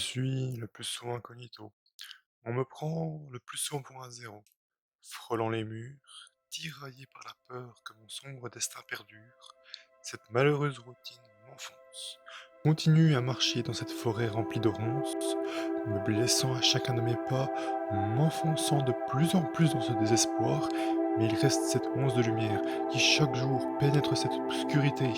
suis le plus souvent incognito. On me prend le plus souvent pour un zéro, frôlant les murs, tiraillé par la peur que mon sombre destin perdure. Cette malheureuse routine m'enfonce. Continue à marcher dans cette forêt remplie de ronces, me blessant à chacun de mes pas, m'enfonçant de plus en plus dans ce désespoir, mais il reste cette once de lumière qui chaque jour pénètre cette obscurité.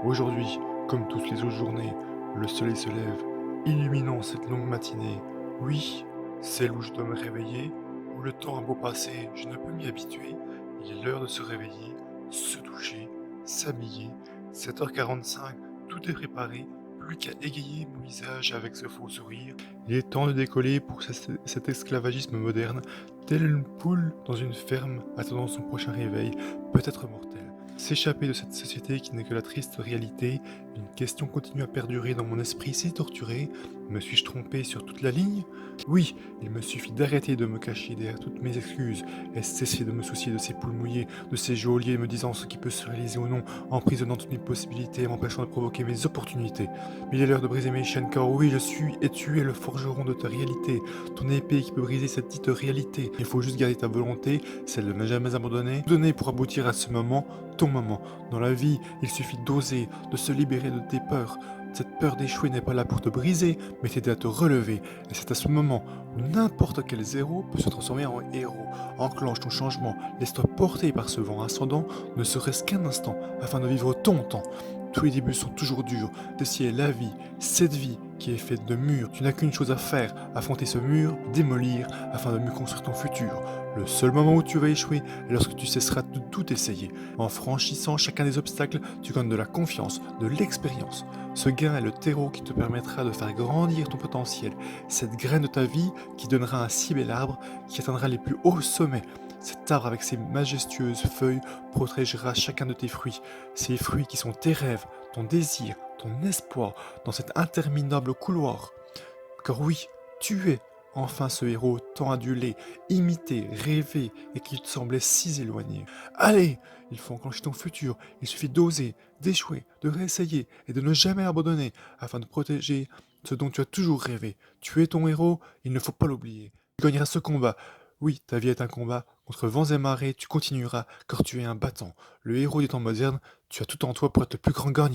Aujourd'hui, comme toutes les autres journées, le soleil se lève, illuminant cette longue matinée. Oui, c'est où je dois me réveiller, où le temps a beau passer, je ne peux m'y habituer. Il est l'heure de se réveiller, se doucher, s'habiller. 7h45, tout est préparé, plus qu'à égayer mon visage avec ce faux sourire. Il est temps de décoller pour cet esclavagisme moderne, telle une poule dans une ferme attendant son prochain réveil, peut-être mortel. S'échapper de cette société qui n'est que la triste réalité, une question continue à perdurer dans mon esprit si torturé. Me suis-je trompé sur toute la ligne? Oui, il me suffit d'arrêter de me cacher derrière toutes mes excuses et cesser de me soucier de ces poules mouillées, de ces geôliers me disant ce qui peut se réaliser ou non, emprisonnant toutes mes possibilités et m'empêchant de provoquer mes opportunités. Mais il est l'heure de briser mes chaînes car oui, je suis et tu es le forgeron de ta réalité, ton épée qui peut briser cette dite réalité. Il faut juste garder ta volonté, celle de ne jamais abandonner, donner pour aboutir à ce moment, ton moment. Dans la vie, il suffit d'oser, de se libérer de tes peurs. Cette peur d'échouer n'est pas là pour te briser, mais t'aider à te relever. Et c'est à ce moment où n'importe quel zéro peut se transformer en héros. Enclenche ton changement, laisse-toi porter par ce vent ascendant, ne serait-ce qu'un instant, afin de vivre ton temps. Tous les débuts sont toujours durs, ceci est la vie, cette vie qui est faite de murs. Tu n'as qu'une chose à faire, affronter ce mur, démolir, afin de mieux construire ton futur. Le seul moment où tu vas échouer est lorsque tu cesseras de tout essayer. En franchissant chacun des obstacles, tu gagnes de la confiance, de l'expérience. Ce gain est le terreau qui te permettra de faire grandir ton potentiel. Cette graine de ta vie qui donnera un si bel arbre qui atteindra les plus hauts sommets. Cet arbre avec ses majestueuses feuilles protégera chacun de tes fruits. Ces fruits qui sont tes rêves, ton désir, ton espoir dans cet interminable couloir. Car oui, tu es enfin ce héros tant adulé, imité, rêvé et qui te semblait si éloigné. Allez, il faut enclencher ton futur, il suffit d'oser, d'échouer, de réessayer et de ne jamais abandonner afin de protéger ce dont tu as toujours rêvé. Tu es ton héros, il ne faut pas l'oublier. Tu gagneras ce combat. Oui, ta vie est un combat. Contre vents et marées, tu continueras, car tu es un battant. Le héros des temps modernes, tu as tout en toi pour être le plus grand gagnant.